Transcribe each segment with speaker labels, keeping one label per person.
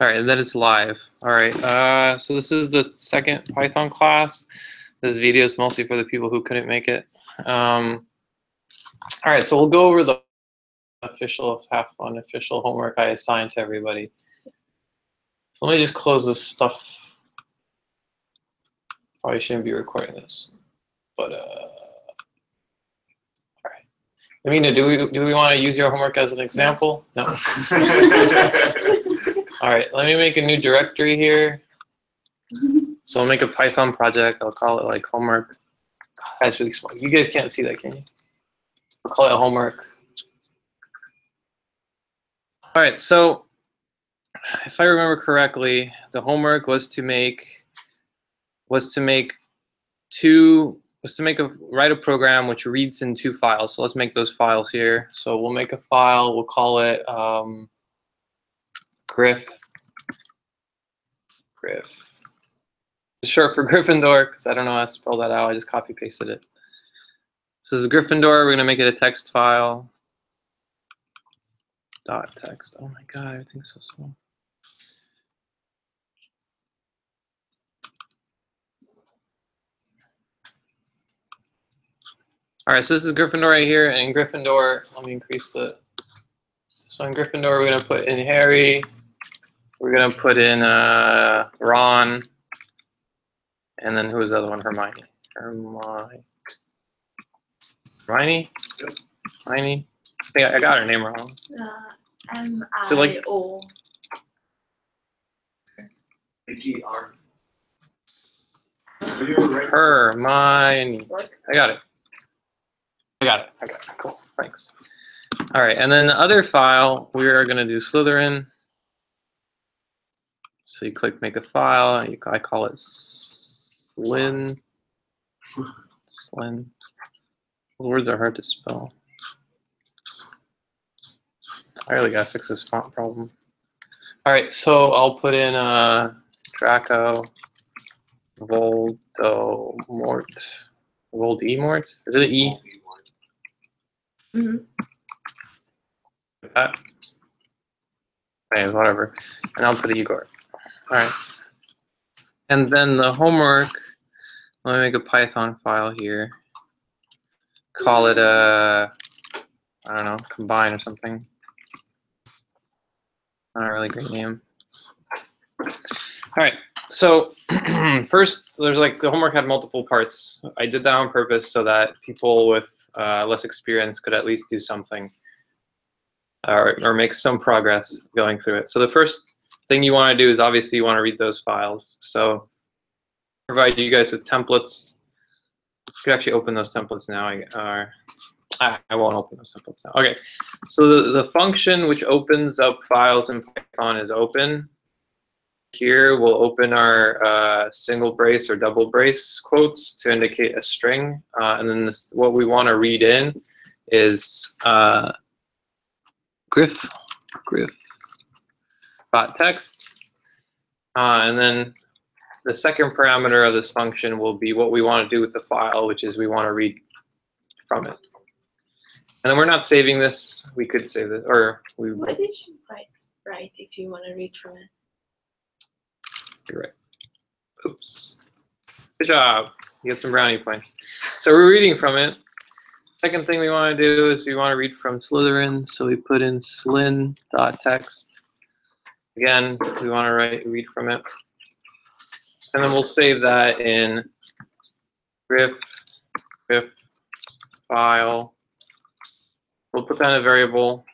Speaker 1: All right, and then it's live. All right, so this is the second Python class. This video is mostly for the people who couldn't make it. All right, so we'll go over the official, unofficial homework I assigned to everybody. So let me just close this stuff. Probably shouldn't be recording this, but all right. Amina, do we want to use your homework as an example? No. All right, let me make a new directory here. So I'll make a Python project. I'll call it like homework. That's really small. You guys can't see that, can you? I'll call it homework. All right, so if I remember correctly, the homework was to write a program which reads in two files. So let's make those files here. So we'll make a file. We'll call it Griff. It's short for Gryffindor because I don't know how to spell that out. I just copy pasted it. So this is Gryffindor. We're gonna make it a text file. .text. Oh my god, everything's so small. All right, so this is Gryffindor right here, and in Gryffindor, let me increase the. So in Gryffindor, we're gonna put in Harry. We're gonna put in Ron, and then who is the other one? Hermione. Hermione. Yep. Hermione. I think I got her name wrong.
Speaker 2: M-I-O.
Speaker 1: So like
Speaker 3: H-E-R.
Speaker 1: Hermione. I got it. Cool. Thanks. All right, and then the other file, we are going to do Slytherin. So you click make a file. I call it Slyn. Slyn. Words are hard to spell. I really got to fix this font problem. All right, so I'll put in Draco Voldemort. Voldemort? Is it an E?
Speaker 2: Mm-hmm.
Speaker 1: That. Okay, whatever. And I'll put Igor. All right. And then the homework, let me make a Python file here. Call it I don't know, combine or something. Not a really great name. All right. So first, there's like the homework had multiple parts. I did that on purpose so that people with less experience could at least do something or make some progress going through it. So the first thing you want to do is obviously you want to read those files. So provide you guys with templates. You could actually open those templates now. I won't open those templates now. Okay. So the function which opens up files in Python is open. Here we'll open our single brace or double brace quotes to indicate a string. And then what we want to read in is Griff .text. And then the second parameter of this function will be what we want to do with the file, which is we want to read from it. And then we're not saving this. We could save it, or we.
Speaker 2: Why did you write if you want to read from it?
Speaker 1: You're right. Oops. Good job. You get some brownie points. So we're reading from it. Second thing we want to do is we want to read from Slytherin. So we put in slyn.text. Again, we want to read from it. And then we'll save that in Griff file. We'll put that in a variable.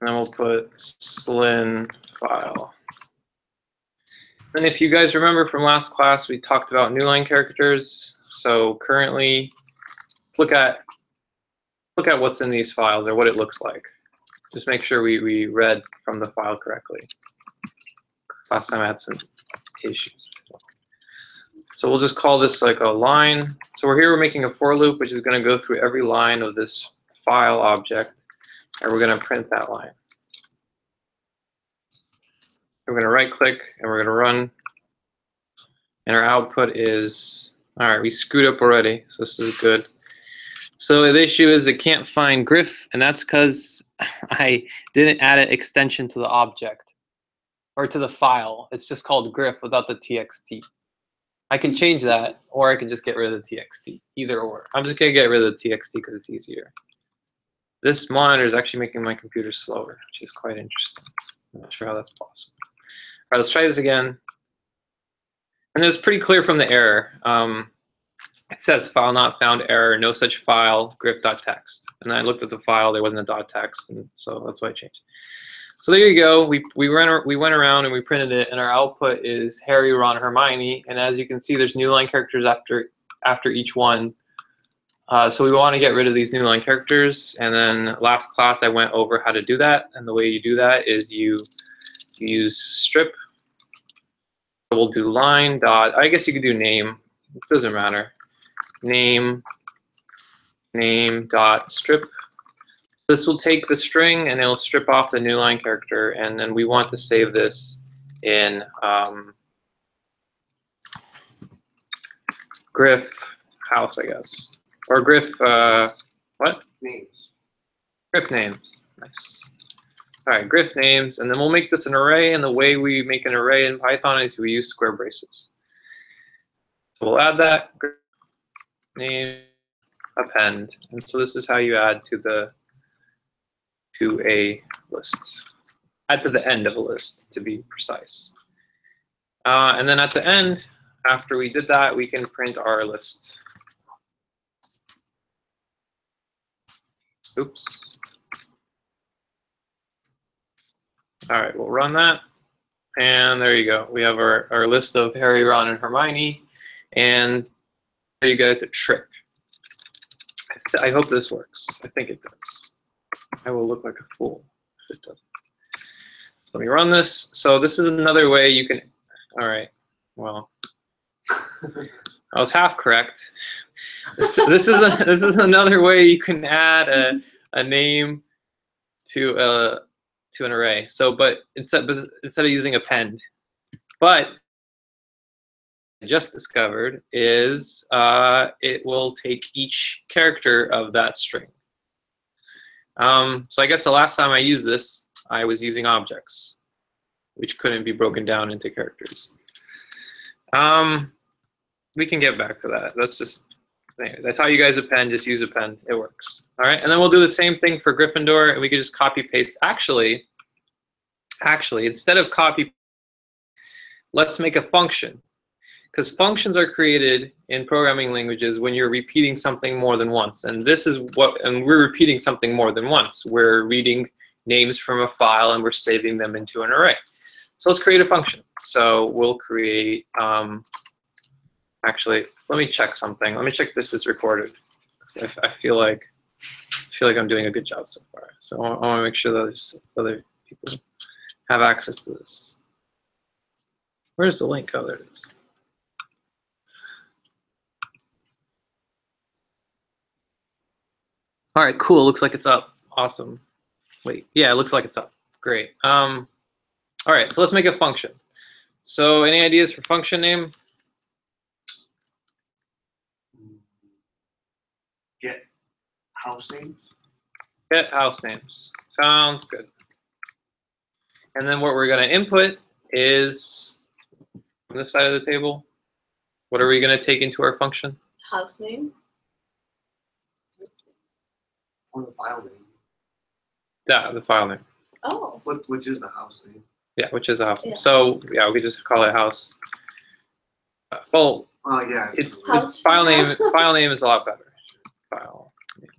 Speaker 1: And then we'll put slyn file. And if you guys remember from last class, we talked about new line characters. So currently, look at what's in these files or what it looks like. Just make sure we read from the file correctly. Last time I had some issues. So we'll just call this like a line. So we're making a for loop, which is going to go through every line of this file object, and we're going to print that line. We're going to right click and we're going to run. And our output is, all right, we screwed up already, so this is good. So the issue is it can't find Griff, and that's because I didn't add an extension to the object or to the file. It's just called Griff without the txt. I can change that, or I can just get rid of the txt. Either or. I'm just gonna get rid of the txt because it's easier. This monitor is actually making my computer slower, which is quite interesting. I'm not sure how that's possible. All right, let's try this again. And it's pretty clear from the error. It says file not found error, no such file, griff.txt. And I looked at the file, there wasn't a .txt, and so that's why I changed. So there you go. We went around and we printed it, and our output is Harry, Ron, Hermione. And as you can see, there's new line characters after each one. So we want to get rid of these new line characters. And then last class I went over how to do that. And the way you do that is you use strip. So we'll do line dot. I guess you could do name. It doesn't matter. Name dot strip. This will take the string and it'll strip off the new line character, and then we want to save this in Griff house, I guess, or Griff what?
Speaker 3: Names.
Speaker 1: Griff names. Nice. All right, Griff names, and then we'll make this an array. And the way we make an array in Python is we use square braces. So we'll add that Griff name append, and so this is how you add to a list. Add to the end of a list, to be precise. And then at the end, after we did that, we can print our list. Oops. All right, we'll run that. And there you go. We have our list of Harry, Ron, and Hermione. And there you guys a trick. I hope this works. I think it does. I will look like a fool if it doesn't. So let me run this. So this is another way you can, all right, well, I was half correct. This is another way you can add a name to an array. So, but instead of using append, but I just discovered is it will take each character of that string. So I guess the last time I used this, I was using objects, which couldn't be broken down into characters. We can get back to that. That's just, that's how you guys append. Just use append. It works. All right, and then we'll do the same thing for Gryffindor, and we could just copy paste. Actually, instead of copy, let's make a function. Because functions are created in programming languages when you're repeating something more than once. And this is what, and we're repeating something more than once. We're reading names from a file and we're saving them into an array. So let's create a function. So we'll create, actually, let me check something. Let me check this is recorded. I feel like I'm doing a good job so far. So I want to make sure that there's other people have access to this. Where's the link? Oh, there it is. All right, cool. Looks like it's up. Awesome. Wait, yeah, it looks like it's up. Great. All right, so let's make a function. So any ideas for function name?
Speaker 3: Get house names.
Speaker 1: Get house names. Sounds good. And then what we're going to input is on this side of the table. What are we going to take into our function?
Speaker 2: House names.
Speaker 3: Or the file name.
Speaker 1: Yeah, the file name.
Speaker 2: Oh.
Speaker 3: Which is the house name.
Speaker 1: Yeah, which is a house name.
Speaker 2: Yeah.
Speaker 1: So yeah, we could just call it house. Well,
Speaker 3: Yeah.
Speaker 1: it's
Speaker 2: House
Speaker 1: file
Speaker 2: file.
Speaker 1: name. File name is a lot better. File name.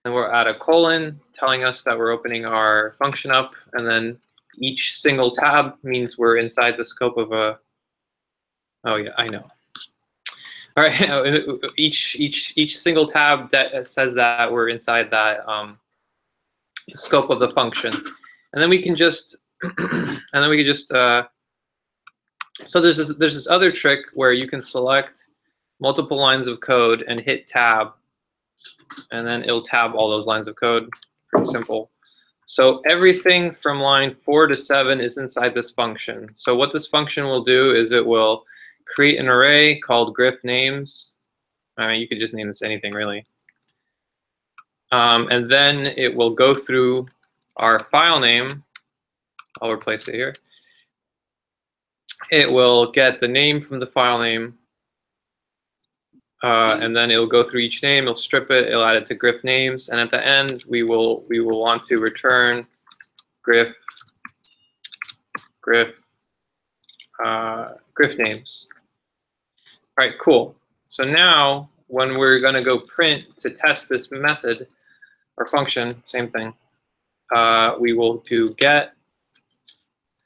Speaker 1: And we're at a colon, telling us that we're opening our function up, and then each single tab means we're inside the scope of a. Oh yeah, I know. All right, each single tab that says that we're inside that the scope of the function, and then we can just so there's this other trick where you can select multiple lines of code and hit tab, and then it'll tab all those lines of code. Pretty simple. So everything from line 4 to 7 is inside this function. So what this function will do is it will create an array called Griff names. I mean, you could just name this anything really. And then it will go through our file name. I'll replace it here. It will get the name from the file name, and then it'll go through each name. It'll strip it. It'll add it to Griff names, and at the end, we will want to return Griff names. All right, cool. So now, when we're going to go print to test this method or function, same thing, we will do get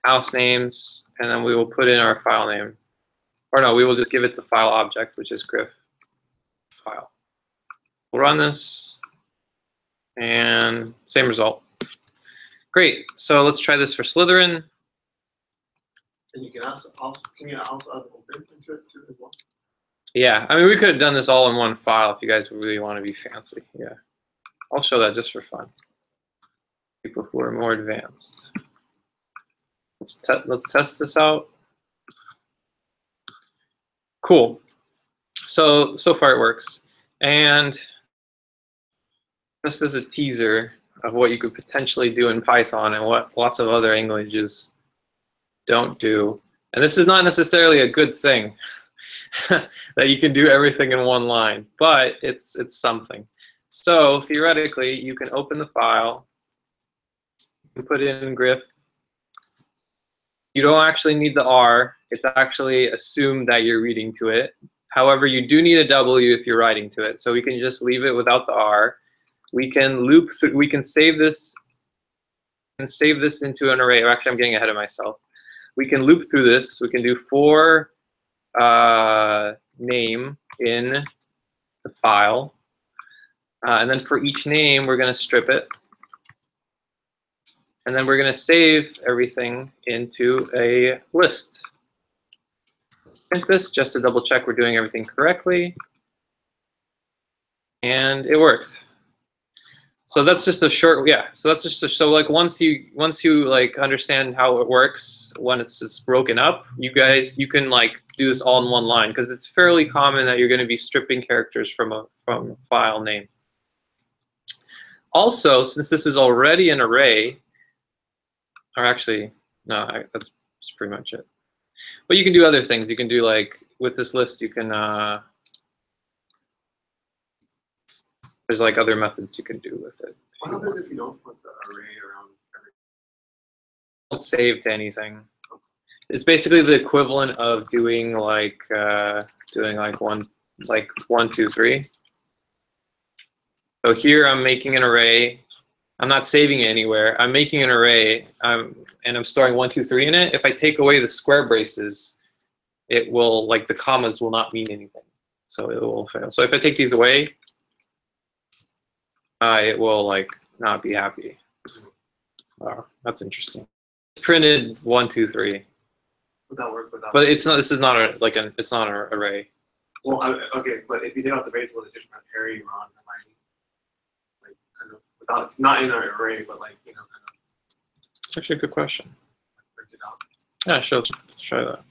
Speaker 1: house names, and then we will put in our file name. Or no, we will just give it the file object, which is Griff file. We'll run this, and same result. Great. So let's try this for Slytherin.
Speaker 3: And you can also add open into it too as well.
Speaker 1: Yeah, I mean, we could have done this all in one file if you guys really want to be fancy. Yeah, I'll show that just for fun. People who are more advanced. Let's test this out. Cool. So far it works. And just as a teaser of what you could potentially do in Python and what lots of other languages don't do. And this is not necessarily a good thing that you can do everything in one line, but it's something. So theoretically, you can open the file, you put in Griff. You don't actually need the R. It's actually assumed that you're reading to it. However, you do need a W if you're writing to it. So we can just leave it without the R. We can loop through, we can save this into an array. Actually, I'm getting ahead of myself. We can loop through this. We can do for name in the file. And then for each name, we're going to strip it. And then we're going to save everything into a list. Print this just to double check we're doing everything correctly. And it worked. So that's just a short, yeah. So that's just so like once you like understand how it works, when it's broken up, you can like do this all in one line, because it's fairly common that you're going to be stripping characters from a file name. Also, since this is already an array, or actually, no, that's pretty much it. But you can do other things. You can do like with this list, you can. There's like other methods you can do with it.
Speaker 3: What happens if you don't put the array around everything?
Speaker 1: Don't save to anything. It's basically the equivalent of doing like one, 2, 3. So here I'm making an array. I'm not saving it anywhere. I'm making an array, and I'm storing 1, 2, 3 in it. If I take away the square braces, it will, like, the commas will not mean anything. So it will fail. So if I take these away, it will like not be happy. Oh, that's interesting. It's printed 1, 2, 3.
Speaker 3: Would that work without?
Speaker 1: But it's not. This is not a it's not an array.
Speaker 3: Well, okay, but if you take out the base, will it just run Harry, Ron, Hermione? Like kind of without, not in an array, but like kind of.
Speaker 1: It's actually a good question.
Speaker 3: Print it out.
Speaker 1: Yeah, sure. Let's try that.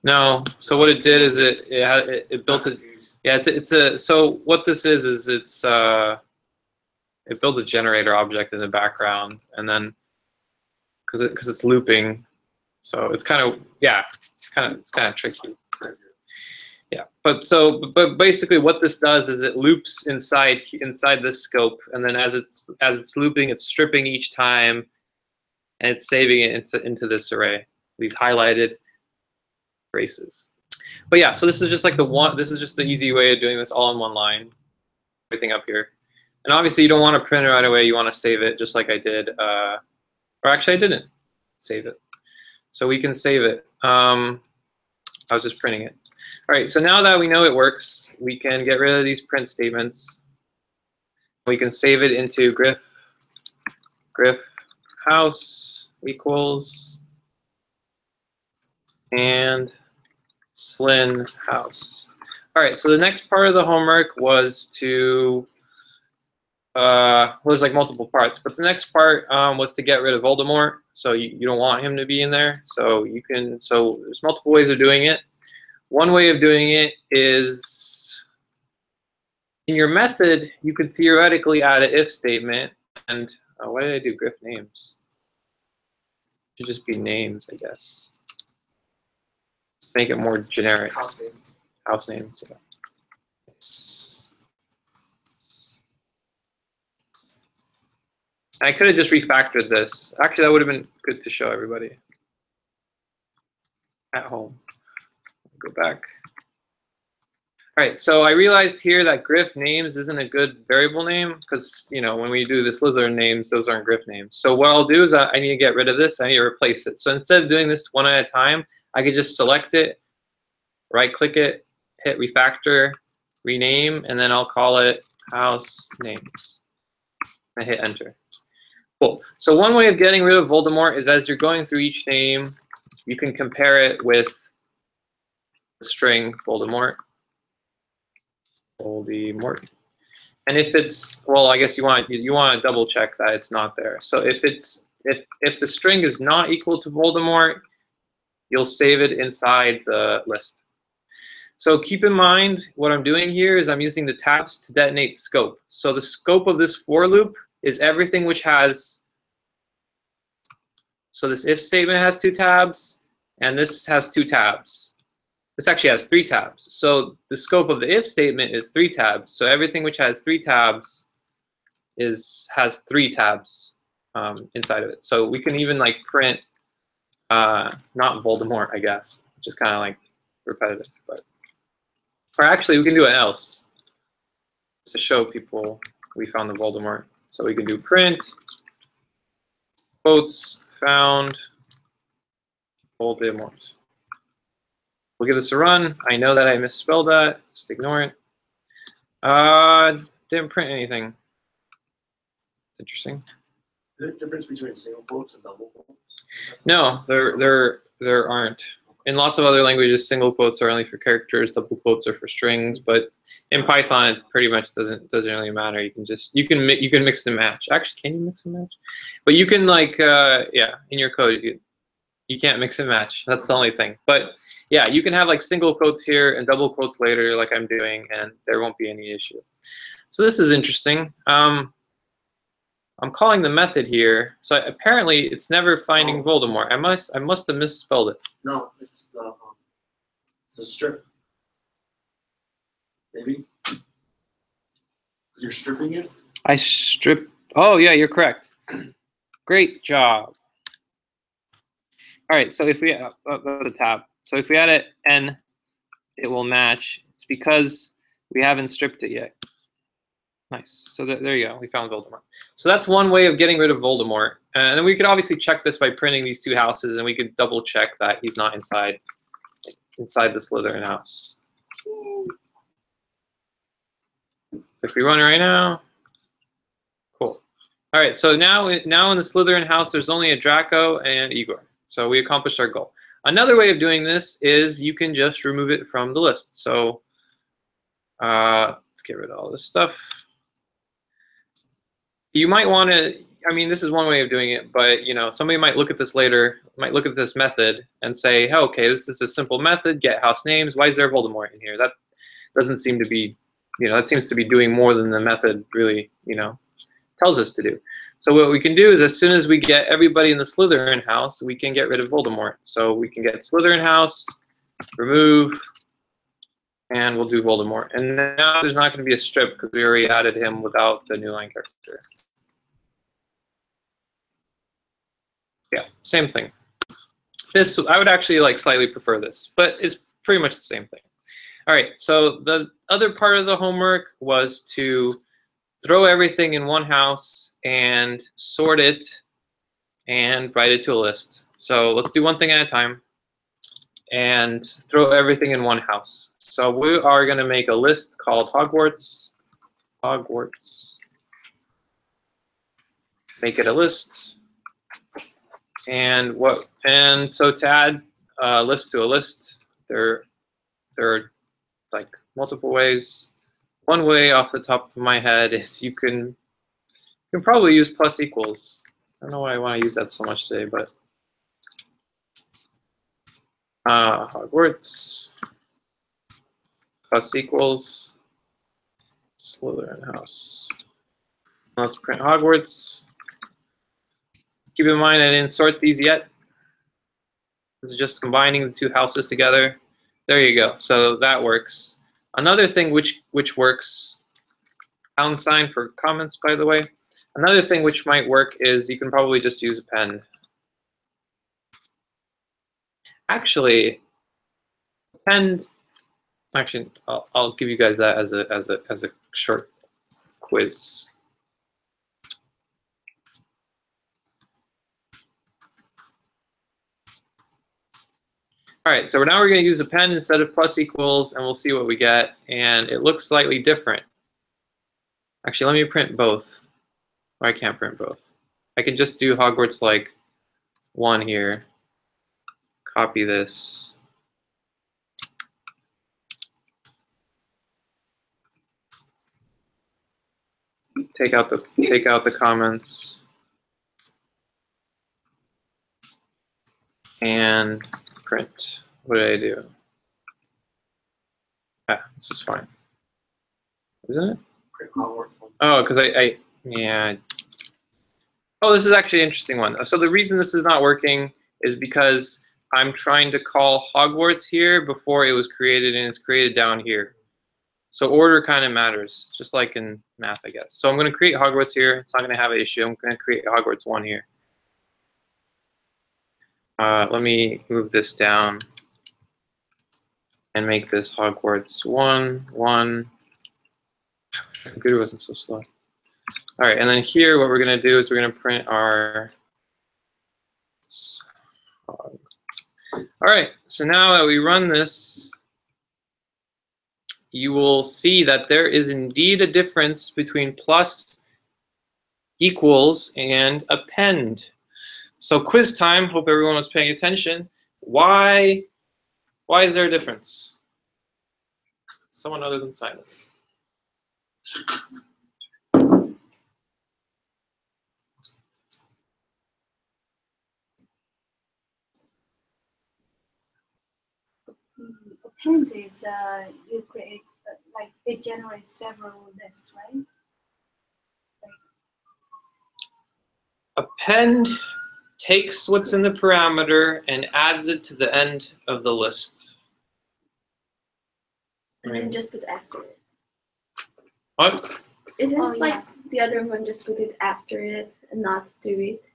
Speaker 1: No. So what it did is it built it. Yeah, so what this is it's it builds a generator object in the background, and then because it's looping, so it's kind of it's kind of tricky. Yeah, but basically what this does is it loops inside this scope, and then as it's looping, it's stripping each time, and it's saving it into this array, these highlighted braces. But yeah, so this is just like this is just the easy way of doing this all in one line, everything up here. And obviously you don't want to print it right away, you want to save it just like I did, or actually I didn't save it. So we can save it. I was just printing it. All right, so now that we know it works, we can get rid of these print statements. We can save it into Griff house equals and Slyn house. All right, so the next part of the homework was to was like multiple parts, but the next part was to get rid of Voldemort. So you don't want him to be in there. So there's multiple ways of doing it. One way of doing it is in your method, you could theoretically add an if statement. And why did I do Griff names? It should just be names, I guess. Let's make it more generic.
Speaker 3: House names.
Speaker 1: House names. Yeah. And I could have just refactored this. Actually, that would have been good to show everybody at home. Go back. All right, so I realized here that Griff names isn't a good variable name because, you know, when we do the Slytherin names, those aren't Griff names. So what I'll do is I need to get rid of this. I need to replace it. So instead of doing this one at a time, I could just select it, right-click it, hit refactor, rename, and then I'll call it house names. I hit enter. Cool. So one way of getting rid of Voldemort is as you're going through each name, you can compare it with the string Voldemort. Voldemort. And if it's, well, I guess you want to double check that it's not there. So if the string is not equal to Voldemort, you'll save it inside the list. So keep in mind what I'm doing here is I'm using the tabs to detonate scope. So the scope of this for loop is everything which has, so this if statement has 2 tabs, and this has 2 tabs. This actually has 3 tabs. So the scope of the if statement is 3 tabs. So everything which has 3 tabs has 3 tabs inside of it. So we can even like print not Voldemort, I guess, which is kind of like repetitive. But or actually, we can do an else to show people we found the Voldemort. So we can do print quotes found Voldemort. We'll give this a run. I know that I misspelled that. Just ignore it. Didn't print anything. It's interesting.
Speaker 3: Is there a difference between single quotes and double quotes?
Speaker 1: No, there aren't. In lots of other languages, single quotes are only for characters, double quotes are for strings. But in Python, it pretty much doesn't really matter. You can mix and match. Actually, can you mix and match? But you can like yeah, in your code you can't mix and match. That's the only thing. But yeah, you can have like single quotes here and double quotes later, like I'm doing, and there won't be any issue. So this is interesting. I'm calling the method here. So apparently it's never finding Voldemort. I must have misspelled it.
Speaker 3: No, it's the strip. Maybe? Because you're stripping it?
Speaker 1: I strip. Oh yeah, you're correct. Great job. All right, so if we the tab. So if we add it n, it will match. It's because we haven't stripped it yet. Nice. So there you go. We found Voldemort. So that's one way of getting rid of Voldemort. And then we could obviously check this by printing these 2 houses, and we could double check that he's not inside the Slytherin house. If we run it right now, cool. All right. So now in the Slytherin house, there's only a Draco and Igor. So we accomplished our goal. Another way of doing this is you can just remove it from the list. So let's get rid of all this stuff. You might want to, I mean, this is one way of doing it, but you know, somebody might look at this later, might look at this method and say, oh, okay, this is a simple method, get house names. Why is there Voldemort in here? That doesn't seem to be, you know, that seems to be doing more than the method really, you know, tells us to do. So what we can do is as soon as we get everybody in the Slytherin house, we can get rid of Voldemort. So we can get Slytherin house, remove, and we'll do Voldemort. And now there's not going to be a strip because we already added him without the new line character. Yeah, same thing. This, I would actually like slightly prefer this, but it's pretty much the same thing. All right, so the other part of the homework was to throw everything in one house and sort it and write it to a list. So let's do one thing at a time and throw everything in one house. So we are going to make a list called Hogwarts. Hogwarts. Make it a list. And so to add a list to a list, there are like multiple ways. One way off the top of my head is you can probably use plus equals. I don't know why I want to use that so much today, but Hogwarts plus equals Slytherin house. Let's print Hogwarts. Keep in mind I didn't sort these yet. It's just combining the two houses together. There you go. So that works. Another thing which works, pound sign for comments, by the way. Another thing which might work is you can probably just use a pen. Actually, pen. Actually, I'll give you guys that as a short quiz. All right, so now we're going to use a pen instead of plus equals, and we'll see what we get. And it looks slightly different. Actually, let me print both. Or I can't print both. I can just do Hogwarts like 1 here. Copy this. Take out the comments. And print. What did I do? Ah, this is fine. Isn't it?
Speaker 3: Print Hogwarts one.
Speaker 1: Oh, because yeah. Oh, this is actually an interesting one. So the reason this is not working is because I'm trying to call Hogwarts here before it was created, and it's created down here. So order kind of matters, just like in math, I guess. So I'm going to create Hogwarts here. It's not going to have an issue. I'm going to create Hogwarts 1 here. Let me move this down and make this Hogwarts 1, 1. My computer wasn't so slow. All right, and then here what we're going to do is we're going to print our... All right, so now that we run this, you will see that there is indeed a difference between plus, equals, and append. So quiz time, hope everyone was paying attention. Why is there a difference? Someone other than Simon.
Speaker 4: Append is you create like it generates several lists, right?
Speaker 1: Append takes what's in the parameter and adds it to the end of the list.
Speaker 2: And then just put after it.
Speaker 1: What?
Speaker 2: Isn't
Speaker 4: Oh,
Speaker 2: like
Speaker 4: yeah.
Speaker 2: the other one just put it after it and not do it?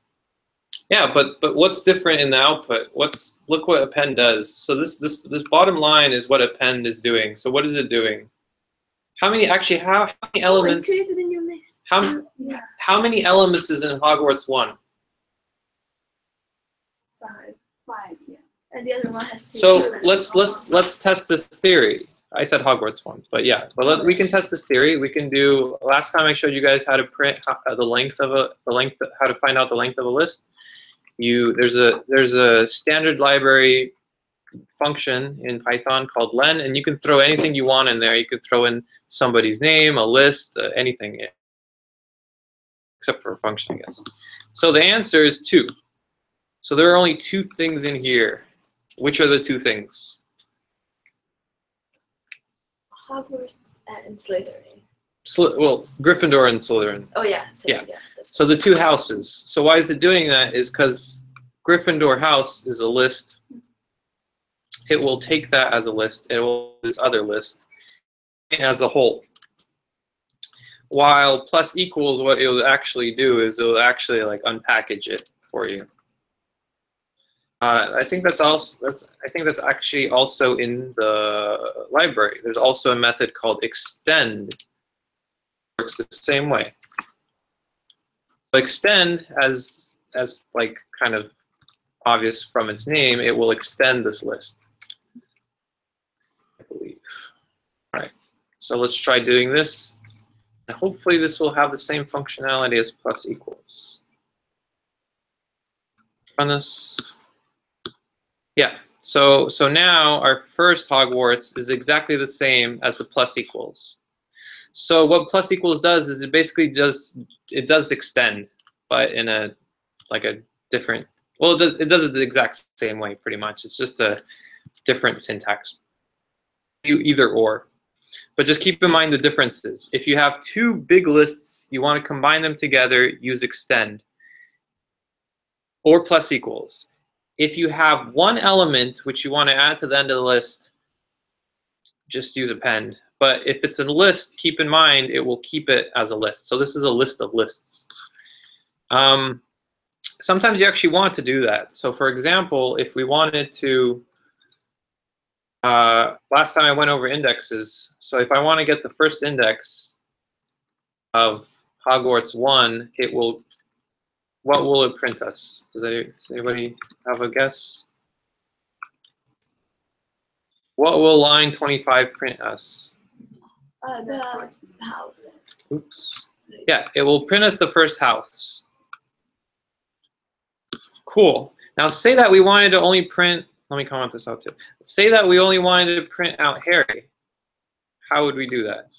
Speaker 1: Yeah, but what's different in the output? Look what append does. So this bottom line is what append is doing. So what is it doing? How many elements?
Speaker 2: Oh, it created a new list.
Speaker 4: Yeah,
Speaker 1: How many elements is in Hogwarts 1?
Speaker 2: 5.
Speaker 4: 5. Yeah.
Speaker 2: And the other one has 2.
Speaker 1: So let's test this theory. I said Hogwarts 1, but yeah, we can test this theory. We can do. Last time I showed you guys how to print how to find out the length of a list. There's a standard library function in Python called len, and you can throw anything you want in there. You could throw in somebody's name, a list, anything, except for a function, I guess. So the answer is 2. So there are only 2 things in here. Which are the 2 things?
Speaker 2: Hogwarts and Slytherin.
Speaker 1: Well, Gryffindor and Slytherin.
Speaker 2: Oh yeah. So,
Speaker 1: Yeah.
Speaker 2: That's
Speaker 1: So the 2 houses. So why is it doing that? Is because Gryffindor house is a list. It will take that as a list. It will this other list as a whole. While plus equals, what it will actually do is it will actually like unpackage it for you. I think that's actually also in the library. There's also a method called extend. Works the same way. So extend, as like kind of obvious from its name, it will extend this list, I believe. All right, so let's try doing this. And hopefully this will have the same functionality as plus equals. Run this. Yeah, so now our first Hogwarts is exactly the same as the plus equals. So what plus equals does is it basically does extend, but in a different. Well, it does it the exact same way, pretty much. It's just a different syntax. Either or. But just keep in mind the differences. If you have two big lists, you want to combine them together, use extend or plus equals. If you have one element which you want to add to the end of the list, just use append. But if it's a list, keep in mind it will keep it as a list. So this is a list of lists. Sometimes you actually want to do that. So for example, if we wanted to, last time I went over indexes. So if I want to get the first index of Hogwarts 1, it will, what will it print us? Does anybody have a guess? What will line 25 print us?
Speaker 2: The first house.
Speaker 1: Oops. Yeah, it will print us the first house. Cool. Now say that we wanted to only print, let me comment this out too. Say that we only wanted to print out Harry. How would we do that?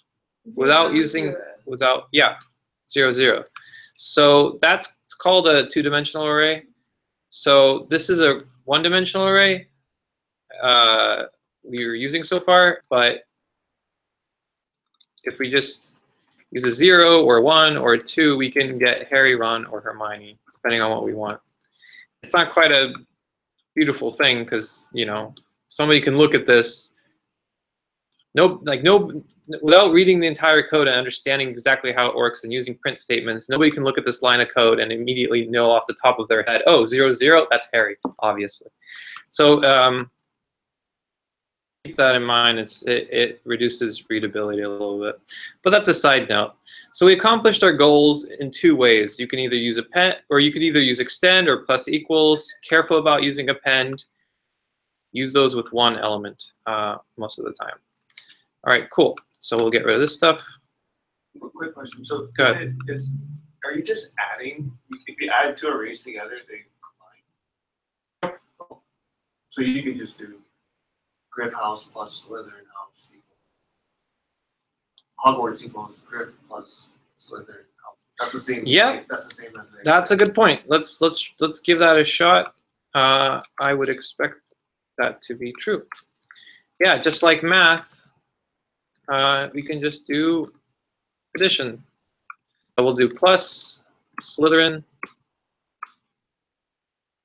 Speaker 1: Without using, yeah, 0, 0. So that's called a two-dimensional array. So this is a one-dimensional array we were using so far, but if we just use a 0 or 1 or 2, we can get Harry, Ron, or Hermione, depending on what we want. It's not quite a beautiful thing because, you know, somebody can look at this without reading the entire code and understanding exactly how it works and using print statements. Nobody can look at this line of code and immediately know off the top of their head, oh, 0, 0, that's Harry, obviously. So keep that in mind. It reduces readability a little bit, but that's a side note. So we accomplished our goals in two ways. You can either use append, or you could either use extend or plus equals. Careful about using append. Use those with one element most of the time. All right, cool. So we'll get rid of this stuff.
Speaker 3: Quick question. So
Speaker 1: Go ahead.
Speaker 3: Are you just adding? If you add two arrays together, they combine. So you can just do Griff house plus Slytherin house equals Hogwarts equals Griff plus Slytherin house. That's the same.
Speaker 1: Yeah.
Speaker 3: That's the same as.
Speaker 1: That's a good point. Let's give that a shot. I would expect that to be true. Yeah, just like math, we can just do addition. So we'll do plus Slytherin.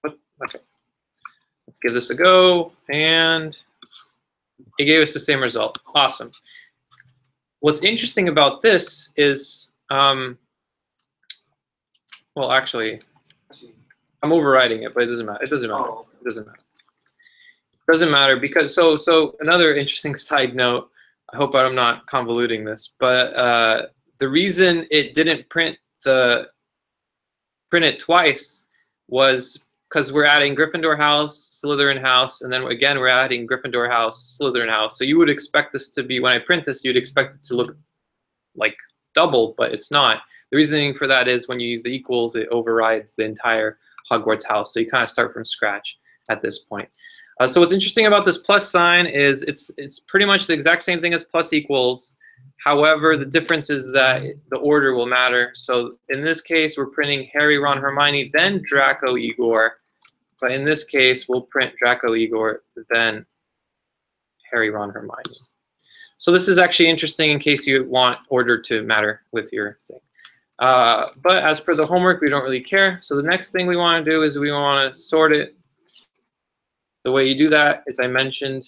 Speaker 1: Okay. Let's give this a go, and it gave us the same result. Awesome. What's interesting about this is, well, actually, I'm overriding it, but it doesn't matter. It doesn't matter.
Speaker 3: Oh.
Speaker 1: It doesn't matter. It doesn't matter because so another interesting side note. I hope I'm not convoluting this, but the reason it didn't print it twice was because we're adding Gryffindor house, Slytherin house, and then again we're adding Gryffindor house, Slytherin house. So you would expect this to be, when I print this, you'd expect it to look like double, but it's not. The reasoning for that is when you use the equals, it overrides the entire Hogwarts house. So you kind of start from scratch at this point. So what's interesting about this plus sign is it's pretty much the exact same thing as plus equals. However, the difference is that the order will matter. So in this case, we're printing Harry, Ron, Hermione, then Draco, Igor. But in this case, we'll print Draco, Igor, then Harry, Ron, Hermione. So this is actually interesting in case you want order to matter with your thing. But as per the homework, we don't really care. So the next thing we want to do is we want to sort it. The way you do that, as I mentioned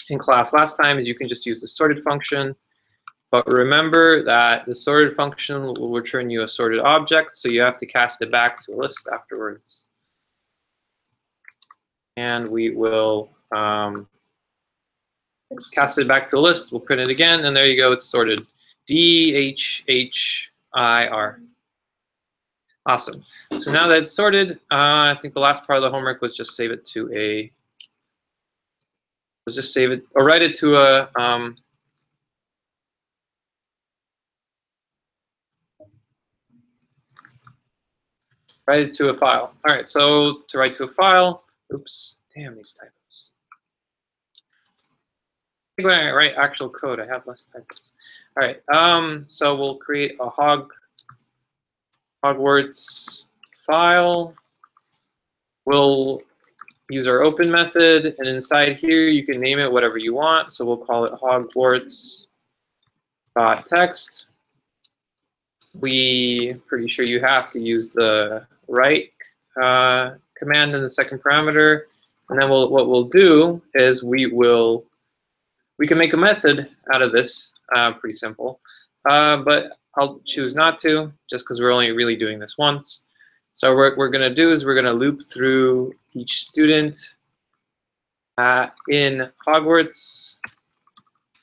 Speaker 1: in class last time, is you can just use the sorted function. But remember that the sorted function will return you a sorted object, so you have to cast it back to a list afterwards. And we will cast it back to a list. We'll print it again, and there you go. It's sorted. D-H-H-I-R. Awesome. So now that it's sorted, I think the last part of the homework was just save it to a. Let's just save it or write it to a. Write it to a file. All right. So to write to a file. Oops. Damn these typos. I think when I write actual code, I have less typos. All right. So we'll create a Hogwarts file. We'll use our open method, and inside here you can name it whatever you want. So we'll call it Hogwarts.text. Pretty sure you have to use the write command in the second parameter, and then what we'll do is we can make a method out of this. Pretty simple, but I'll choose not to, just because we're only really doing this once. So what we're going to do is we're going to loop through each student in Hogwarts,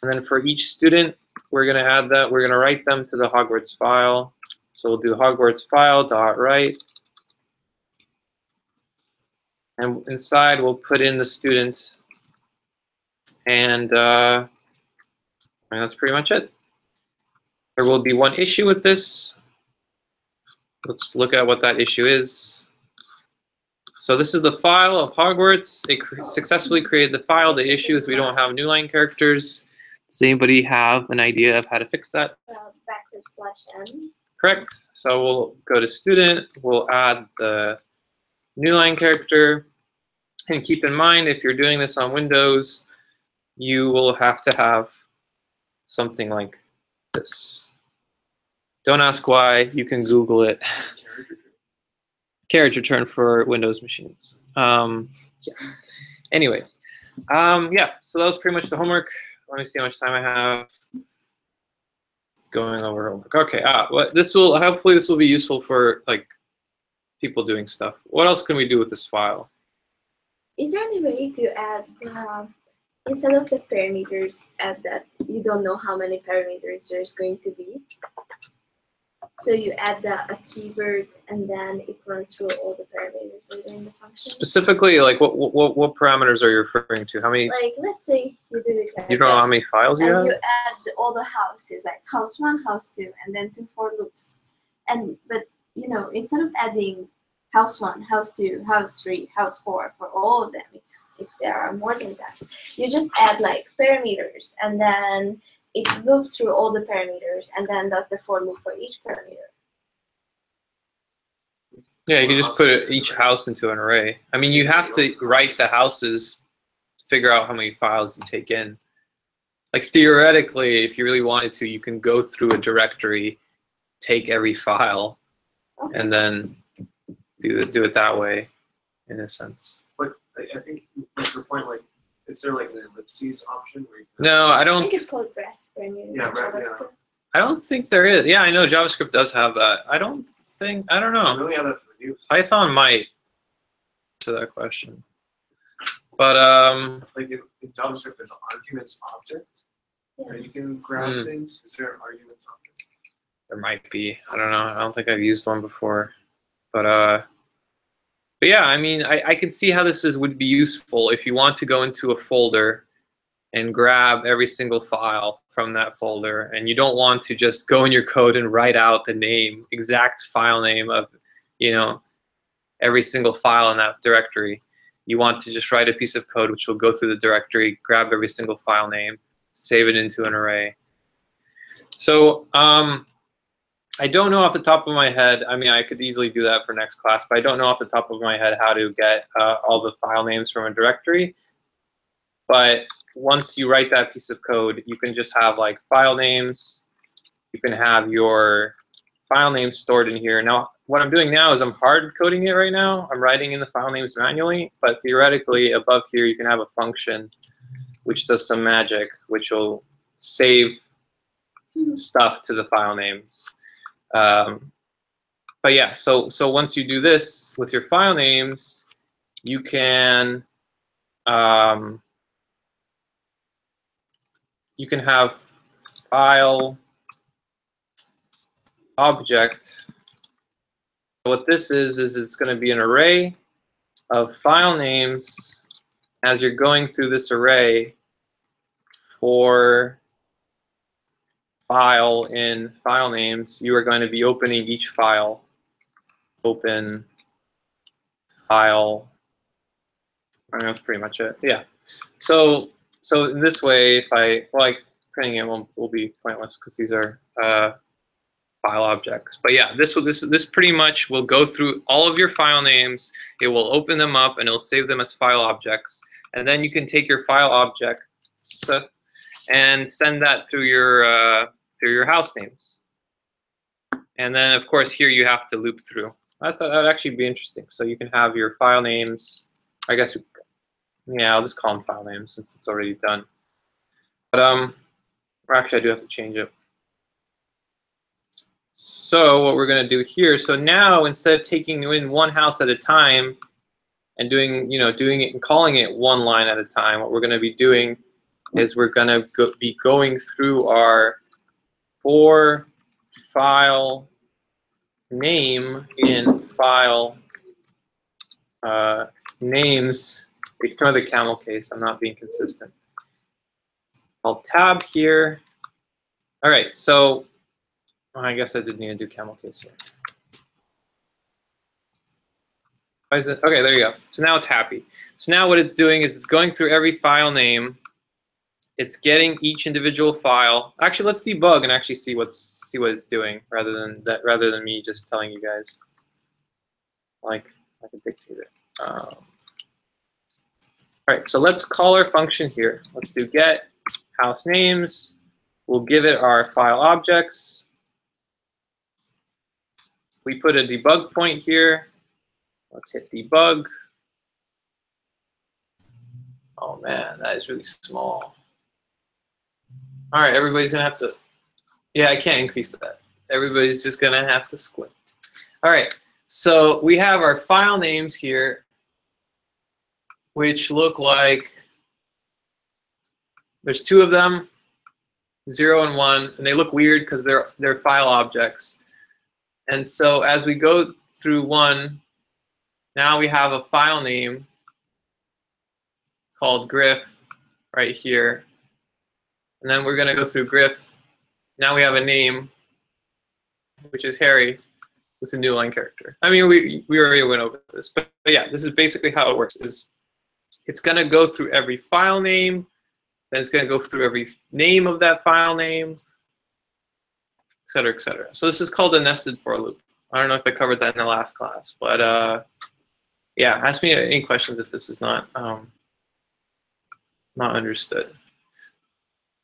Speaker 1: and then for each student, we're going to add that. We're going to write them to the Hogwarts file. So we'll do Hogwarts file.write, and inside we'll put in the student, and that's pretty much it. There will be one issue with this. Let's look at what that issue is. So this is the file of Hogwarts. It successfully created the file. The issue is we don't have new line characters. Does anybody have an idea of how to fix that?
Speaker 2: /n.
Speaker 1: Correct. So we'll go to student. We'll add the new line character. And keep in mind, if you're doing this on Windows, you will have to have something like this. Don't ask why. You can Google it. Carriage return for Windows machines. Yeah. Anyways, yeah. So that was pretty much the homework. Let me see how much time I have. Going over homework. Okay. Well, hopefully this will be useful for like people doing stuff. What else can we do with this file?
Speaker 2: Is there any way to add, instead of the parameters, add that you don't know how many parameters there's going to be? So you add a keyword, and then it runs through all the parameters within the function.
Speaker 1: Specifically, like what parameters are you referring to? How many?
Speaker 2: Like, let's say you do it like
Speaker 1: You don't know how many files you have?
Speaker 2: and you add all the houses, like house 1, house 2, and then 2 for loops. But you know, instead of adding house 1, house 2, house 3, house 4 for all of them, if there are more than that, you just add like parameters, and then it loops through all the parameters, and then does the for loop for each parameter.
Speaker 1: Yeah, you can just put each house into an array. I mean, you have to write the houses, figure out how many files you take in. Like theoretically, if you really wanted to, you can go through a directory, take every file,
Speaker 2: Okay.
Speaker 1: and then do it that way, in a sense.
Speaker 3: But I think, like your point, like, is there like an ellipses option? Where you can
Speaker 1: No, I
Speaker 2: I
Speaker 1: don't.
Speaker 2: think it's called REST parameter.
Speaker 3: Yeah,
Speaker 2: in
Speaker 3: right, yeah.
Speaker 2: JavaScript.
Speaker 1: I don't think there is. Yeah, I know JavaScript does have that. I don't
Speaker 3: I
Speaker 1: know.
Speaker 3: really have that for the news.
Speaker 1: Python might to that question, but
Speaker 3: Like in JavaScript, there's an arguments object
Speaker 2: Yeah.
Speaker 3: that you can grab things. Is there an arguments object?
Speaker 1: there might be. I don't know. I don't think I've used one before, but yeah. I mean, I can see how this would be useful if you want to go into a folder and grab every single file from that folder, and you don't want to just go in your code and write out the exact file name of, every single file in that directory. You want to just write a piece of code which will go through the directory, grab every single file name, save it into an array. So I don't know off the top of my head. I mean, I could easily do that for next class, but I don't know off the top of my head how to get all the file names from a directory. But once you write that piece of code, you can just have like file names. You can have your file names stored in here. Now, what I'm doing now is I'm hard coding it right now. I'm writing in the file names manually, but theoretically above here you can have a function which does some magic, which will save stuff to the file names. But yeah, so once you do this with your file names, you can have file object. What this is it's going to be an array of file names. As you're going through this array for file in file names, you are going to be opening each file. Open file. I mean, that's pretty much it. Yeah. So in this way, if printing it will be pointless because these are file objects. But yeah, this pretty much will go through all of your file names. It will open them up and it'll save them as file objects. And then you can take your file objects and send that through your house names. And then of course here you have to loop through. I thought that'd actually be interesting. So you can have your file names. I guess, yeah, I'll just call them file names since it's already done. But or actually I do have to change it. So what we're going to do here, so now instead of taking in one house at a time and doing it and calling it one line at a time, what we're going to be doing is we're going to be going through our for file name in file names. Ignore the camel case, I'm not being consistent. I'll tab here. All right, so I guess I didn't need to do camel case here. Why is it? Okay, there you go. So now it's happy. So now what it's doing is it's going through every file name. It's getting each individual file. Actually, let's debug and actually see what it's doing rather than me just telling you guys like a dictator. All right, so let's call our function here. Let's do get house names. We'll give it our file objects. We put a debug point here. Let's hit debug. Oh man, that is really small. All right, everybody's gonna have to, yeah, I can't increase that. Everybody's just gonna have to squint. All right, so we have our file names here, which look like, there's two of them, 0 and 1, and they look weird because they're file objects. And so as we go through one, now we have a file name called Griff right here. And then we're going to go through Griff. Now we have a name, which is Harry, with a new line character. I mean, we already went over this. But yeah, this is basically how it works. It's going to go through every file name. Then it's going to go through every name of that file name, et cetera, et cetera. So this is called a nested for loop. I don't know if I covered that in the last class, but yeah, ask me any questions if this is not understood.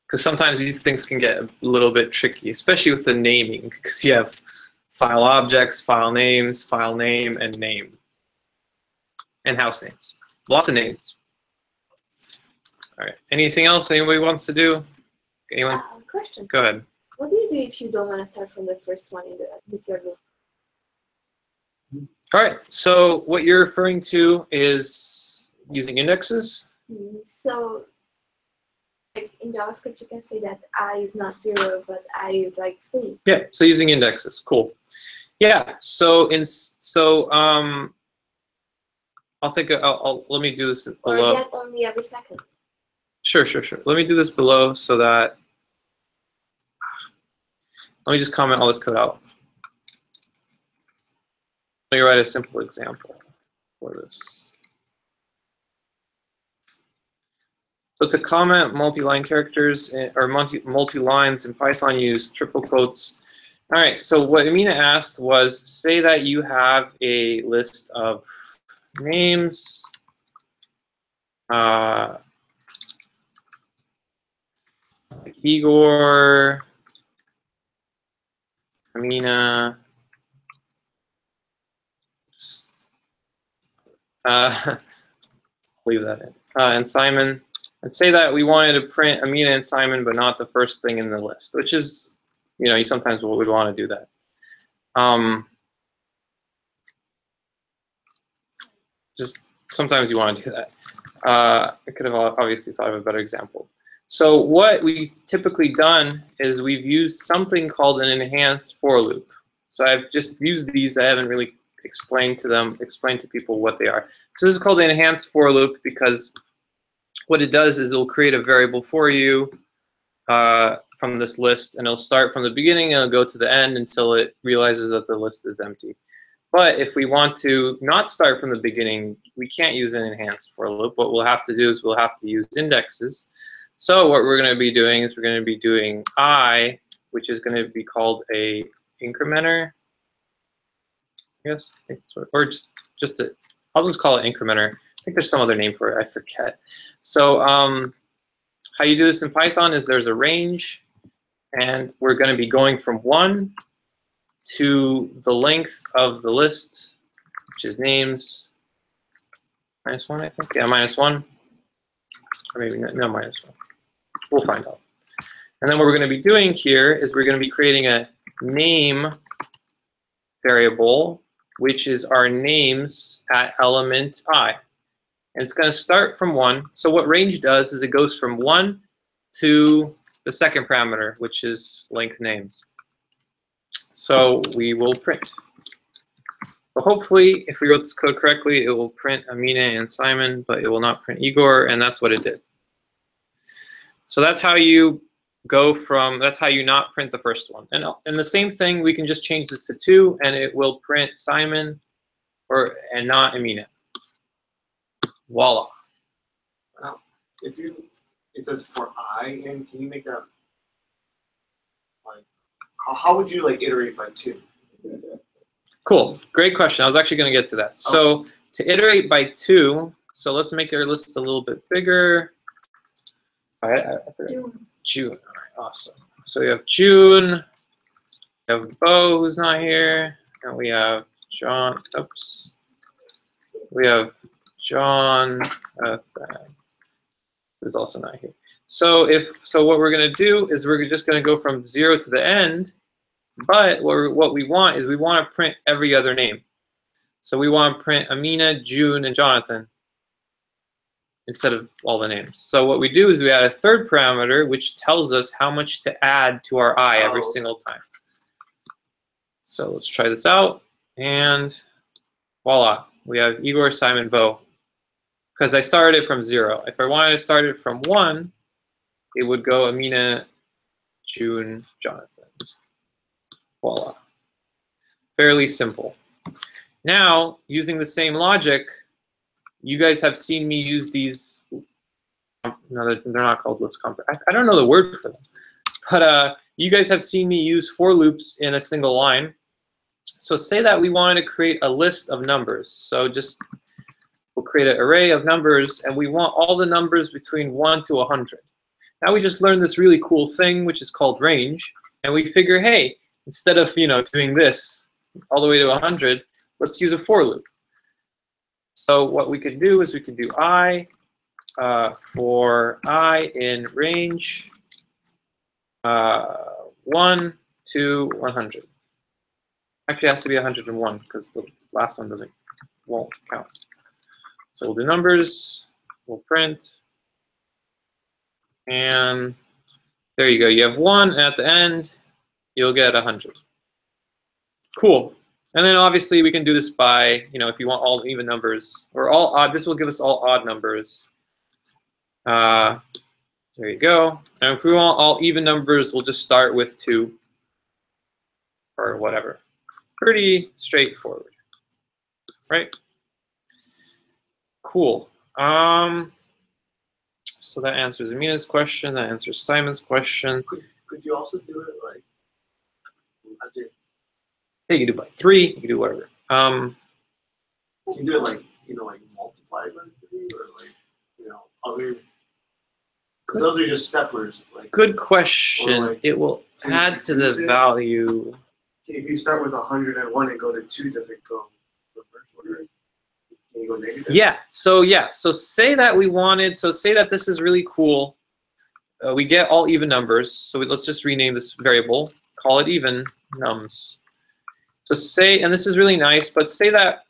Speaker 1: Because sometimes these things can get a little bit tricky, especially with the naming, because you have file objects, file names, file name, and name, and house names. Lots of names. All right. Anything else anybody wants to do? Anyone?
Speaker 2: Question.
Speaker 1: Go ahead.
Speaker 2: What do you do if you don't want to start from the first one with your loop?
Speaker 1: All right. So what you're referring to is using indexes?
Speaker 2: So like in JavaScript, you can say that I is not 0, but I is like 3.
Speaker 1: Yeah. So using indexes. Cool. Yeah. So let me do this below.
Speaker 2: Or get only every second.
Speaker 1: Sure. Let me do this below so that, let me just comment all this code out. Let me write a simple example for this. So to comment multi-line characters or multi-lines in Python, use triple quotes. All right, so what Amina asked was, say that you have a list of names, like Igor, Amina, leave that in, and Simon, and say that we wanted to print Amina and Simon, but not the first thing in the list, which is, you sometimes would want to do that. Just sometimes you want to do that. I could have obviously thought of a better example. So what we've typically done is we've used something called an enhanced for loop. So I've just used these. I haven't really explained to people what they are. So this is called an enhanced for loop because what it does is it'll create a variable for you from this list, and it'll start from the beginning and it'll go to the end until it realizes that the list is empty. But if we want to not start from the beginning, we can't use an enhanced for loop. What we'll have to do is we'll have to use indexes. So what we're going to be doing is we're going to be doing I, which is going to be called a incrementer. I guess, or just a, I'll just call it incrementer. I think there's some other name for it. I forget. So how you do this in Python is there's a range, and we're going to be going from 1 to the length of the list, which is names -1, I think. Yeah, -1. Or maybe no, -1. We'll find out. And then what we're going to be doing here is we're going to be creating a name variable, which is our names at element I. And it's going to start from 1. So what range does is it goes from 1 to the second parameter, which is length names. So we will print. But hopefully, if we wrote this code correctly, it will print Amina and Simon, but it will not print Igor, and that's what it did. So that's how you go from, that's how you not print the first one. And the same thing, we can just change this to 2, and it will print Simon and not Amina. Voila.
Speaker 3: Wow. If you, it says for I, and can you make that, like, how would you like iterate by 2?
Speaker 1: Cool, great question. I was actually going to get to that. So to iterate by 2, so let's make our list a little bit bigger. I forgot. June. All right, awesome. So we have June, we have Bo, who's not here, and we have John. Oops. We have John, who's also not here. So what we're going to do is we're just going to go from 0 to the end. But what we want is we want to print every other name. So we want to print Amina, June, and Jonathan instead of all the names. So what we do is we add a third parameter, which tells us how much to add to our I every single time. So let's try this out. And voila, we have Igor, Simon, Bo. Because I started it from 0. If I wanted to start it from 1, it would go Amina, June, Jonathan. Voila. Fairly simple. Now, using the same logic, you guys have seen me use these. No, they're not called list comparator. I don't know the word for them. But you guys have seen me use for loops in a single line. So say that we wanted to create a list of numbers. So we'll create an array of numbers, and we want all the numbers between 1 to 100. Now we just learned this really cool thing, which is called range. And we figure, hey, instead of doing this all the way to 100, let's use a for loop. So what we could do is we could do I for I in range 1 to 100. Actually, it has to be 101 because the last one won't count. So we'll do numbers. We'll print, and there you go. You have 1, and at the end, you'll get 100. Cool. And then obviously we can do this by, if you want all even numbers or all odd, this will give us all odd numbers. There you go. And if we want all even numbers, we'll just start with 2 or whatever. Pretty straightforward, right? Cool. So that answers Amina's question. That answers Simon's question.
Speaker 3: Could you also do it like?
Speaker 1: Yeah, you can do by 3. You can do whatever.
Speaker 3: Can you do it like like multiply by 3 or like other? Because those are just steppers. Like
Speaker 1: good question.
Speaker 3: Like,
Speaker 1: it will add to the value.
Speaker 3: If you start with 101 and go to 2, does it go reverse order? Can you go negative?
Speaker 1: Yeah. So say that we wanted. So say that this is really cool. We get all even numbers. So let's just rename this variable. Call it even nums. So say, and this is really nice, but say that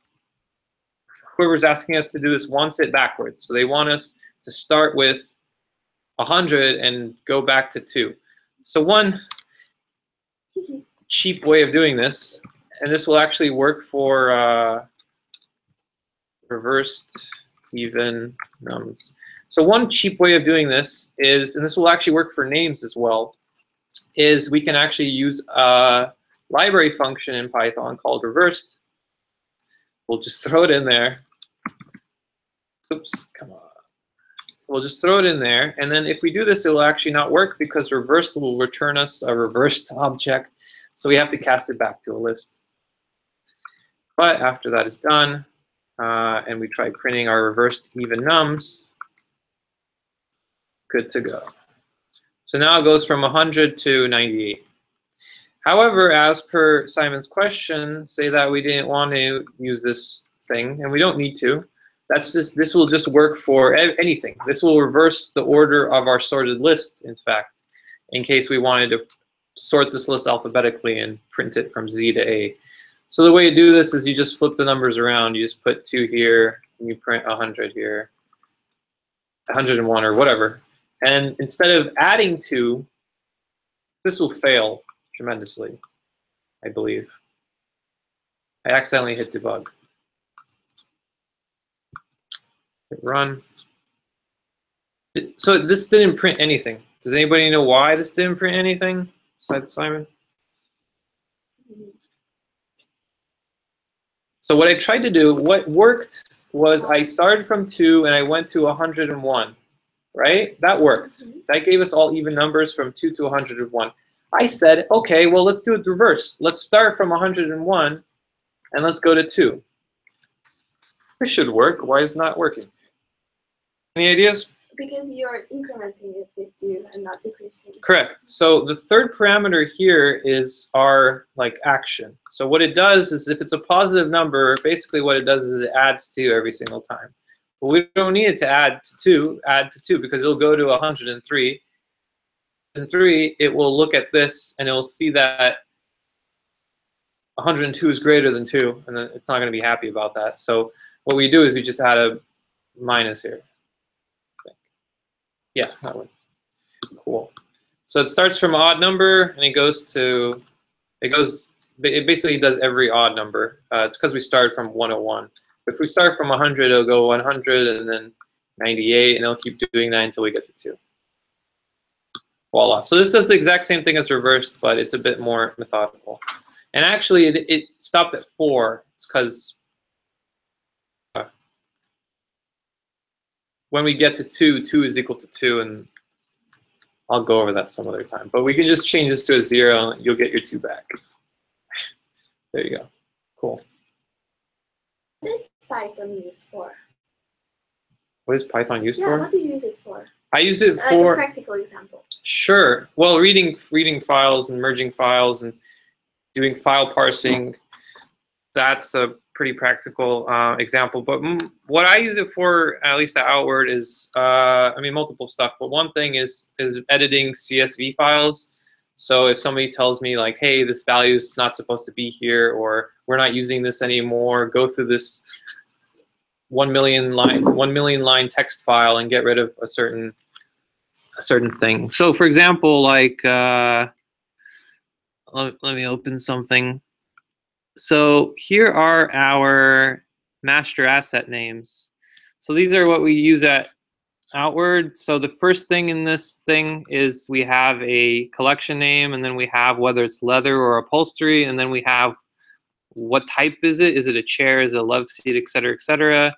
Speaker 1: whoever's asking us to do this wants it backwards. So they want us to start with 100 and go back to 2. So one cheap way of doing this, and this will actually work for reversed even nums. So one cheap way of doing this is, and this will actually work for names as well, is we can actually use a library function in Python called reversed. We'll just throw it in there. Oops, come on. We'll just throw it in there, and then if we do this, it will actually not work because reversed will return us a reversed object. So we have to cast it back to a list. But after that is done, and we try printing our reversed even nums, good to go. So now it goes from 100 to 98. However, as per Simon's question, say that we didn't want to use this thing, and we don't need to. This will just work for anything. This will reverse the order of our sorted list, in fact, in case we wanted to sort this list alphabetically and print it from Z to A. So the way to do this is you just flip the numbers around. You just put 2 here, and you print 100 here, 101 or whatever. And instead of adding 2, this will fail tremendously, I believe. I accidentally hit debug. Hit run. So this didn't print anything. Does anybody know why this didn't print anything besides Simon? So what I tried to do, what worked was I started from 2 and I went to 101, right? That worked. That gave us all even numbers from 2 to 101. I said, okay, well, let's do it reverse. Let's start from 101 and let's go to 2. This should work. Why is it not working? Any ideas?
Speaker 2: Because you're incrementing it with 2 and not decreasing.
Speaker 1: Correct. So the third parameter here is our action. So what it does is if it's a positive number, basically what it does is it adds 2 every single time. But we don't need it to add to 2 because it'll go to 103. In 3, it will look at this and it will see that 102 is greater than 2, and then it's not going to be happy about that. So what we do is we just add a minus here. Yeah, that one. Cool. So it starts from an odd number and it basically does every odd number. It's because we started from 101. If we start from 100, it'll go 100 and then 98, and it'll keep doing that until we get to 2. Voila. So this does the exact same thing as reversed, but it's a bit more methodical. And actually, it stopped at 4. It's because when we get to 2, 2 is equal to 2, and I'll go over that some other time. But we can just change this to a 0, and you'll get your 2 back. There you go. Cool.
Speaker 2: What is Python used for?
Speaker 1: What is Python used
Speaker 2: Yeah,
Speaker 1: for?
Speaker 2: what do you use it for?
Speaker 1: I use it
Speaker 2: Like
Speaker 1: for
Speaker 2: a practical example.
Speaker 1: Sure. Well, reading files and merging files and doing file parsing, that's a pretty practical example. But what I use it for, at least at Outward, is multiple stuff. But one thing is editing CSV files. So if somebody tells me like, hey, this value is not supposed to be here, or we're not using this anymore, go through this 1 million line text file and get rid of a certain thing. So for example, like let me open something. So here are our master asset names. So these are what we use at Outward. So the first thing in this thing is we have a collection name, and then we have whether it's leather or upholstery, and then we have what type is it? Is it a chair? Is it a love seat, et cetera, et cetera?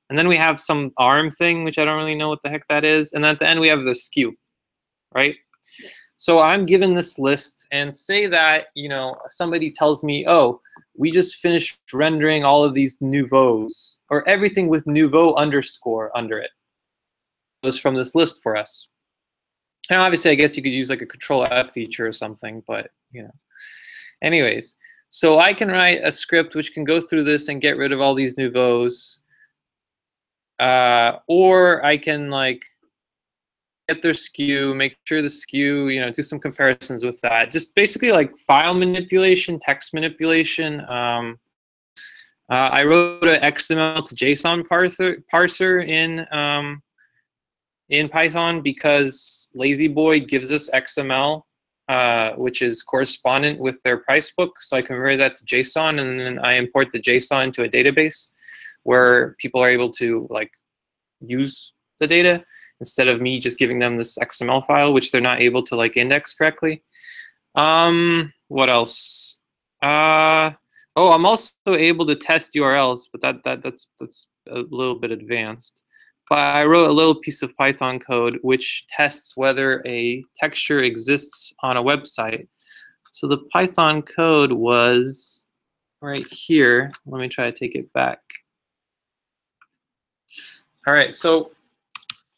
Speaker 1: And then we have some ARM thing, which I don't really know what the heck that is. And at the end, we have the SKU, right? So I'm given this list, and say that, somebody tells me, oh, we just finished rendering all of these nouveaux, or everything with nouveau underscore under it was from this list for us. And obviously, I guess you could use like a Control F feature or something, but Anyways, so I can write a script which can go through this and get rid of all these nouveaux. Or I can get their SKU, make sure the SKU, do some comparisons with that. Just basically like file manipulation, text manipulation. I wrote an XML to JSON parser in Python because LazyBoy gives us XML, which is correspondent with their price book. So I convert that to JSON, and then I import the JSON into a database where people are able to use the data instead of me just giving them this XML file, which they're not able to index correctly. What else? Oh, I'm also able to test URLs, but that's a little bit advanced. But I wrote a little piece of Python code which tests whether a texture exists on a website So the Python code was right here. Let me try to take it back. All right, so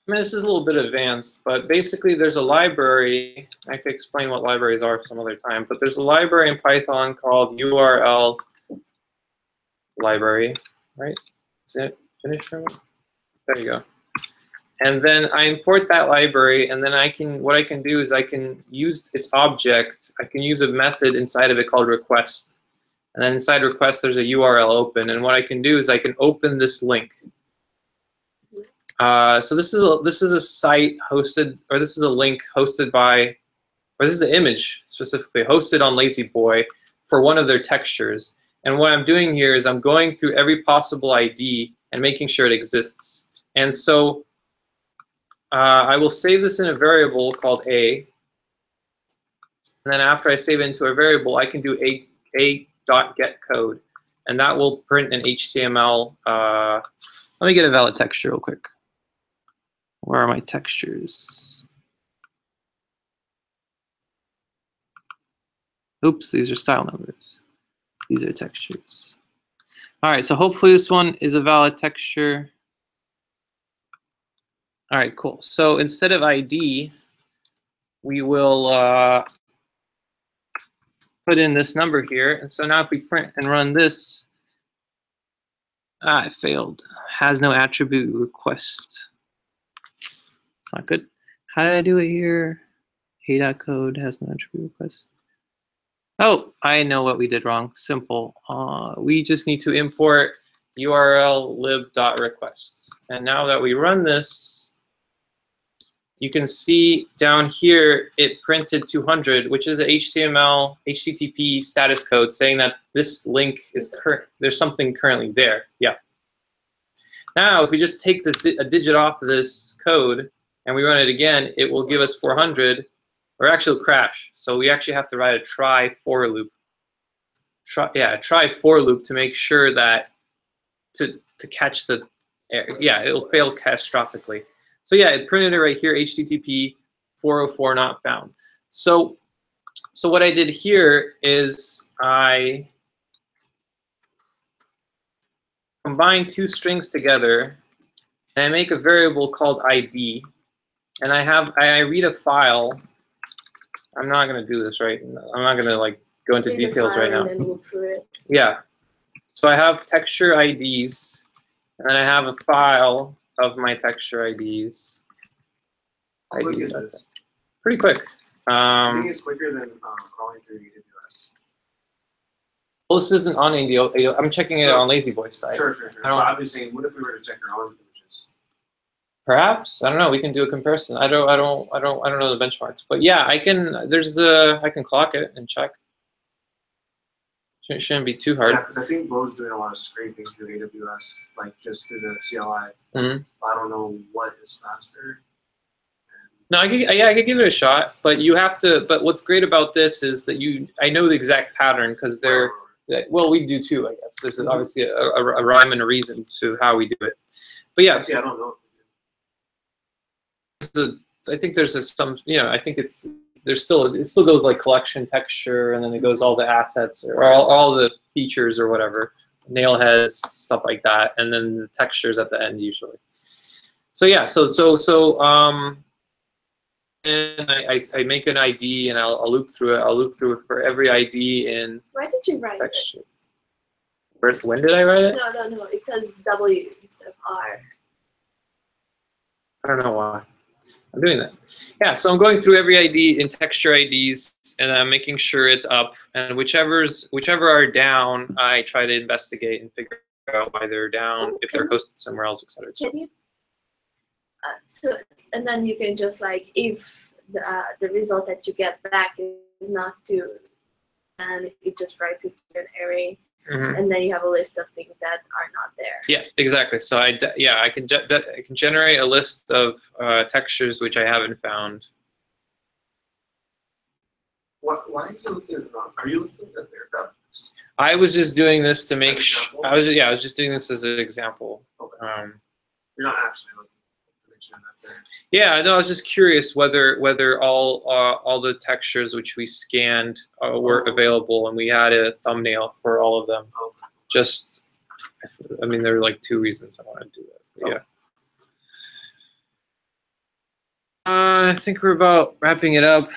Speaker 1: I mean, this is a little bit advanced, but basically there's a library. I could explain what libraries are some other time, but there's a library in Python called URL library, right? Is it finished? There you go. And then I import that library, and then what I can do is I can use its object. I can use a method inside of it called request. And then inside request, there's a URL open. And what I can do is I can open this link. So this is a site hosted, or this is a link hosted by, or this is an image specifically hosted on LazyBoy for one of their textures. And what I'm doing here is I'm going through every possible ID and making sure it exists. And so I will save this in a variable called A. And then after I save it into a variable, I can do a.getCode. And that will print an HTML. Let me get a valid texture real quick. Where are my textures? Oops, these are style numbers. These are textures. All right, so hopefully this one is a valid texture. All right, cool. So instead of ID, we will put in this number here. And so now if we print and run this, it failed. Has no attribute request. It's not good. How did I do it here? A.code has no attribute request. Oh, I know what we did wrong. Simple. We just need to import URL lib.requests. And now that we run this, you can see down here it printed 200, which is a HTML, HTTP status code saying that this link is current. There's something currently there. Yeah. Now, if we just take this a digit off of this code and we run it again, it will give us 400, or actually it'll crash. So we actually have to write a try for loop. Try for loop to make sure that to catch the error. Yeah, it'll fail catastrophically. So yeah, it printed it right here, HTTP 404 not found. So what I did here is I combine two strings together, and I make a variable called ID, and I read a file. I'm not gonna do this right. I'm not gonna like go into details right now.
Speaker 2: And then look through it.
Speaker 1: Yeah. So I have texture IDs, and then I have a file of my texture IDs.
Speaker 3: How quick is this?
Speaker 1: Pretty quick.
Speaker 3: I think it's quicker than crawling through AWS.
Speaker 1: Well, this isn't on AWS. I'm checking it on LazyBoy's side.
Speaker 3: Sure. I'm just saying, what if we were to check our own images?
Speaker 1: Perhaps, I don't know. We can do a comparison. I don't know the benchmarks, but yeah, I can. I can clock it and check. Shouldn't be too hard.
Speaker 3: Yeah, because I think Bo's doing a lot of scraping through AWS, like just through the CLI.
Speaker 1: Mm-hmm.
Speaker 3: I don't know what is faster.
Speaker 1: No, I could give it a shot, but you have to. But what's great about this is that I know the exact pattern because they're. Well, we do too, I guess. There's obviously a rhyme and a reason to how we do it. But yeah.
Speaker 3: Actually, I don't know.
Speaker 1: I think there's some. I think it still goes like collection texture, and then it goes all the assets or all the features or whatever, nail heads, stuff like that, and then the textures at the end usually. So yeah, and I make an ID and I'll loop through it. I'll loop through it for every ID in.
Speaker 2: Why did you write
Speaker 1: texture. When did I write it?
Speaker 2: No. It says W instead of R.
Speaker 1: I don't know why. I'm doing that. Yeah, so I'm going through every ID in texture IDs, and I'm making sure it's up. And whichever are down, I try to investigate and figure out why they're down, if they're hosted somewhere else, etc.
Speaker 2: Can you? And then you can just like, if the result that you get back is not due, and it just writes it to an array, and then you have a list of things that are not there.
Speaker 1: Yeah, exactly. So I can generate a list of textures which I haven't found.
Speaker 3: Why are you looking at their graphics?
Speaker 1: I was just doing this to make sure. I was just doing this as an example.
Speaker 3: Okay. You're not actually looking. mentioned that they're
Speaker 1: Yeah, no, I was just curious whether all the textures which we scanned were available, and we had a thumbnail for all of them. Just, I mean, there were like 2 reasons I wanted to do that. But yeah. I think we're about wrapping it up.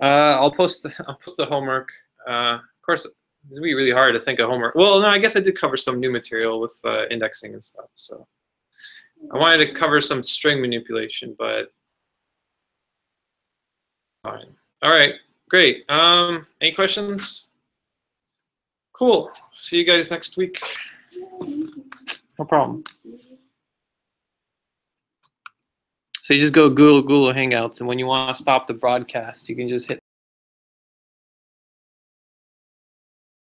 Speaker 1: I'll post the homework. Of course, it's gonna be really hard to think of homework. Well, no, I guess I did cover some new material with indexing and stuff. So I wanted to cover some string manipulation, but fine. All right, great. Any questions? Cool. See you guys next week. No problem. So you just go Google Hangouts, and when you want to stop the broadcast, you can just hit